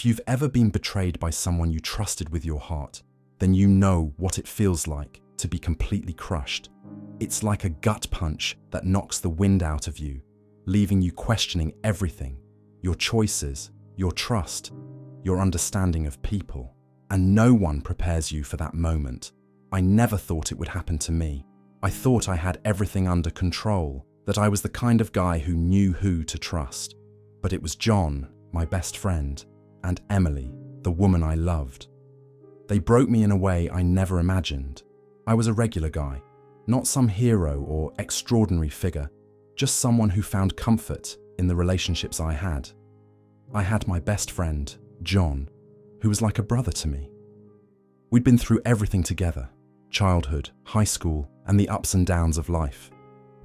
If you've ever been betrayed by someone you trusted with your heart, then you know what it feels like to be completely crushed. It's like a gut punch that knocks the wind out of you, leaving you questioning everything, your choices, your trust, your understanding of people. And no one prepares you for that moment. I never thought it would happen to me. I thought I had everything under control, that I was the kind of guy who knew who to trust. But it was John, my best friend, and Emily, the woman I loved. They broke me in a way I never imagined. I was a regular guy, not some hero or extraordinary figure, just someone who found comfort in the relationships I had. I had my best friend, John, who was like a brother to me. We'd been through everything together, childhood, high school, and the ups and downs of life.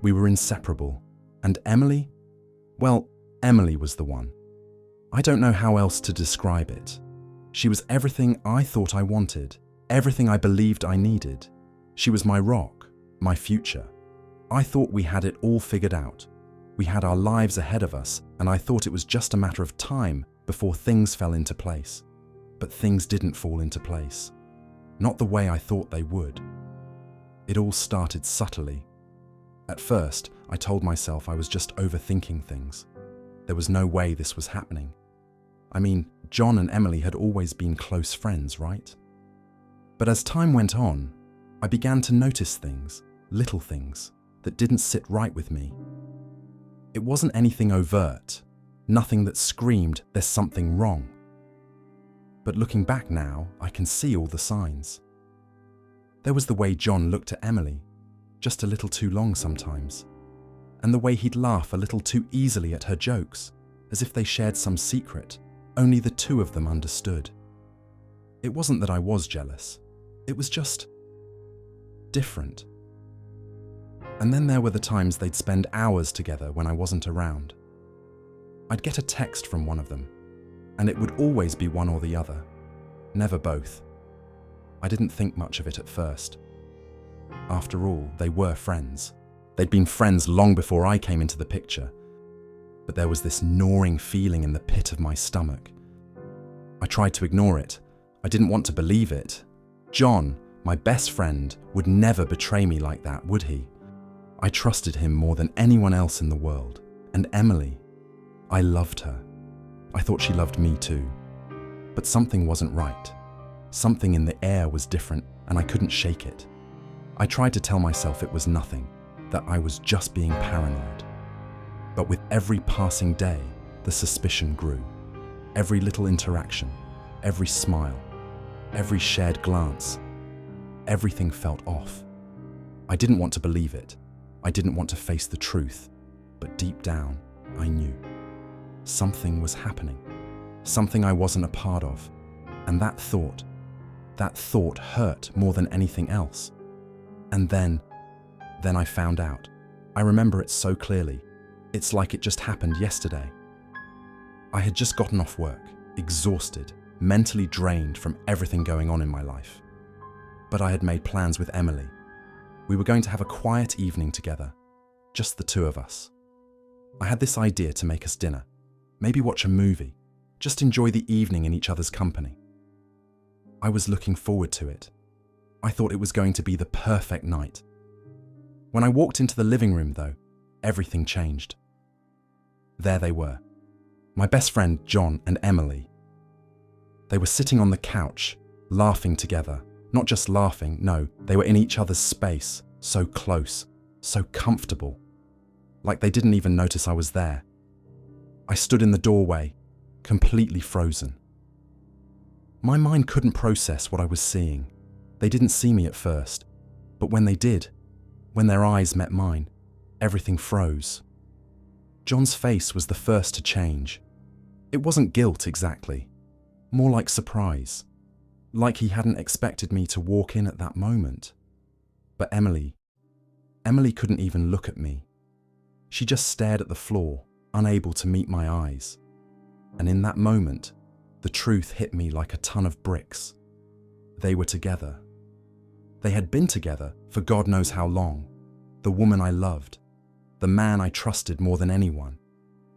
We were inseparable. And Emily? Well, Emily was the one. I don't know how else to describe it. She was everything I thought I wanted, everything I believed I needed. She was my rock, my future. I thought we had it all figured out. We had our lives ahead of us, and I thought it was just a matter of time before things fell into place. But things didn't fall into place. Not the way I thought they would. It all started subtly. At first, I told myself I was just overthinking things. There was no way this was happening. I mean, John and Emily had always been close friends, right? But as time went on, I began to notice things, little things, that didn't sit right with me. It wasn't anything overt, nothing that screamed there's something wrong. But looking back now, I can see all the signs. There was the way John looked at Emily, just a little too long sometimes, and the way he'd laugh a little too easily at her jokes, as if they shared some secret only the two of them understood. It wasn't that I was jealous, it was just different. And then there were the times they'd spend hours together when I wasn't around. I'd get a text from one of them, and it would always be one or the other, never both. I didn't think much of it at first. After all, they were friends. They'd been friends long before I came into the picture. But there was this gnawing feeling in the pit of my stomach. I tried to ignore it. I didn't want to believe it. John, my best friend, would never betray me like that, would he? I trusted him more than anyone else in the world. And Emily, I loved her. I thought she loved me too. But something wasn't right. Something in the air was different, and I couldn't shake it. I tried to tell myself it was nothing, that I was just being paranoid. But with every passing day, the suspicion grew. Every little interaction, every smile, every shared glance, everything felt off. I didn't want to believe it. I didn't want to face the truth. But deep down, I knew. Something was happening. Something I wasn't a part of. And that thought hurt more than anything else. And then I found out. I remember it so clearly. It's like it just happened yesterday. I had just gotten off work, exhausted, mentally drained from everything going on in my life. But I had made plans with Emily. We were going to have a quiet evening together, just the two of us. I had this idea to make us dinner, maybe watch a movie, just enjoy the evening in each other's company. I was looking forward to it. I thought it was going to be the perfect night. When I walked into the living room, though, everything changed. There they were, my best friend John and Emily. They were sitting on the couch, laughing together. Not just laughing, no, they were in each other's space, so close, so comfortable, like they didn't even notice I was there. I stood in the doorway, completely frozen. My mind couldn't process what I was seeing. They didn't see me at first, but when they did, when their eyes met mine, everything froze. John's face was the first to change. It wasn't guilt exactly, more like surprise, like he hadn't expected me to walk in at that moment. But Emily couldn't even look at me. She just stared at the floor, unable to meet my eyes. And in that moment, the truth hit me like a ton of bricks. They were together. They had been together for God knows how long. The woman I loved, the man I trusted more than anyone.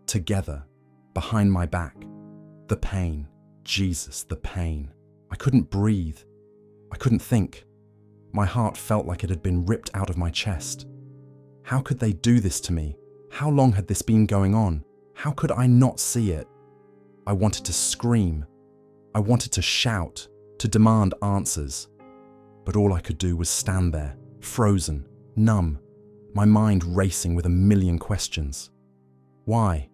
Together, behind my back. The pain, Jesus, the pain. I couldn't breathe. I couldn't think. My heart felt like it had been ripped out of my chest. How could they do this to me? How long had this been going on? How could I not see it? I wanted to scream. I wanted to shout, to demand answers. But all I could do was stand there, frozen, numb, my mind racing with a million questions. Why?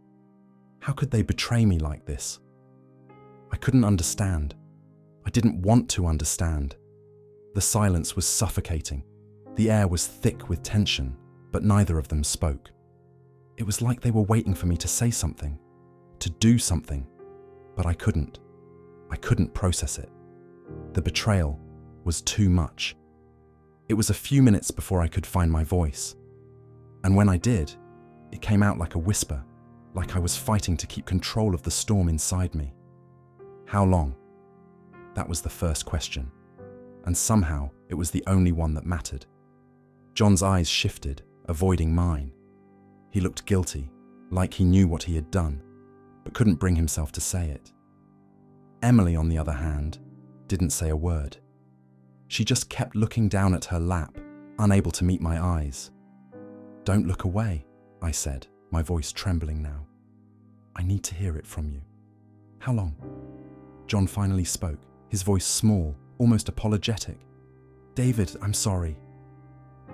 How could they betray me like this? I couldn't understand. I didn't want to understand. The silence was suffocating. The air was thick with tension, but neither of them spoke. It was like they were waiting for me to say something, to do something, but I couldn't. I couldn't process it. The betrayal was too much. It was a few minutes before I could find my voice. And when I did, it came out like a whisper, like I was fighting to keep control of the storm inside me. How long? That was the first question. And somehow it was the only one that mattered. John's eyes shifted, avoiding mine. He looked guilty, like he knew what he had done, but couldn't bring himself to say it. Emily, on the other hand, didn't say a word. She just kept looking down at her lap, unable to meet my eyes. "Don't look away," I said, my voice trembling now. "I need to hear it from you." "How long?" John finally spoke, his voice small, almost apologetic. "David, I'm sorry."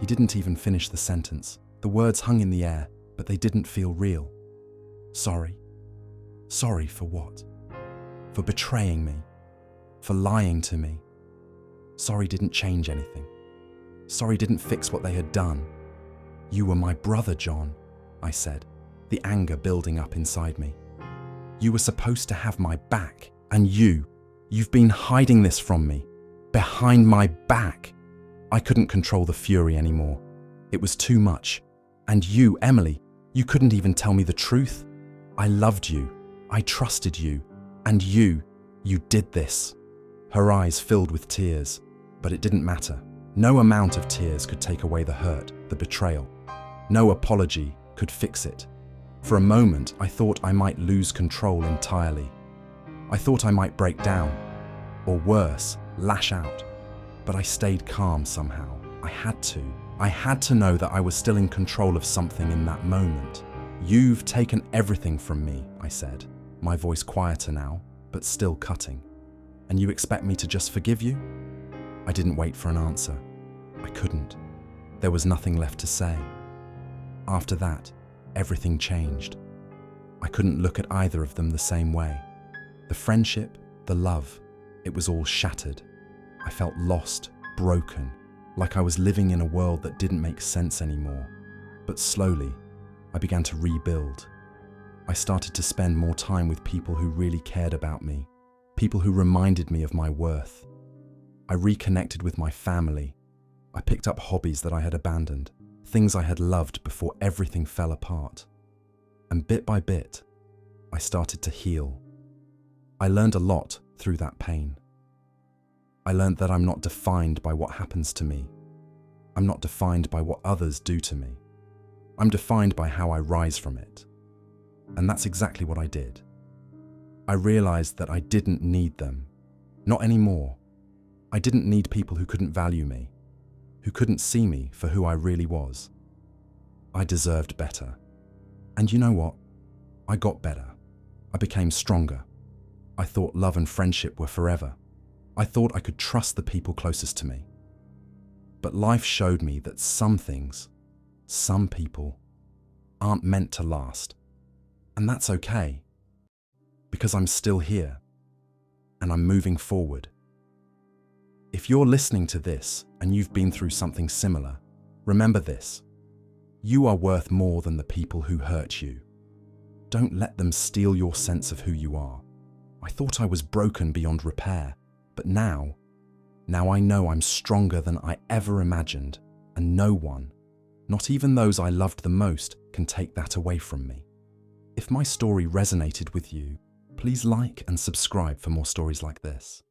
He didn't even finish the sentence. The words hung in the air, but they didn't feel real. Sorry? Sorry for what? For betraying me? For lying to me? Sorry didn't change anything. Sorry didn't fix what they had done. "You were my brother, John," I said, the anger building up inside me. "You were supposed to have my back, and you've been hiding this from me, behind my back." I couldn't control the fury anymore. It was too much. And you, Emily, you couldn't even tell me the truth. I loved you. I trusted you. And you did this. Her eyes filled with tears, but it didn't matter. No amount of tears could take away the hurt, the betrayal. No apology could fix it. For a moment, I thought I might lose control entirely. I thought I might break down, or worse, lash out. But I stayed calm somehow. I had to. I had to know that I was still in control of something in that moment. "You've taken everything from me," I said, my voice quieter now, but still cutting. "And you expect me to just forgive you?" I didn't wait for an answer. I couldn't. There was nothing left to say. After that, everything changed. I couldn't look at either of them the same way. The friendship, the love, it was all shattered. I felt lost, broken, like I was living in a world that didn't make sense anymore. But slowly, I began to rebuild. I started to spend more time with people who really cared about me, people who reminded me of my worth. I reconnected with my family. I picked up hobbies that I had abandoned, things I had loved before everything fell apart. And bit by bit, I started to heal. I learned a lot through that pain. I learned that I'm not defined by what happens to me. I'm not defined by what others do to me. I'm defined by how I rise from it. And that's exactly what I did. I realized that I didn't need them. Not anymore. I didn't need people who couldn't value me, who couldn't see me for who I really was. I deserved better. And you know what? I got better. I became stronger. I thought love and friendship were forever. I thought I could trust the people closest to me. But life showed me that some things, some people, aren't meant to last. And that's okay, because I'm still here, and I'm moving forward. If you're listening to this and you've been through something similar, remember this: you are worth more than the people who hurt you. Don't let them steal your sense of who you are. I thought I was broken beyond repair, but now I know I'm stronger than I ever imagined, and no one, not even those I loved the most, can take that away from me. If my story resonated with you, please like and subscribe for more stories like this.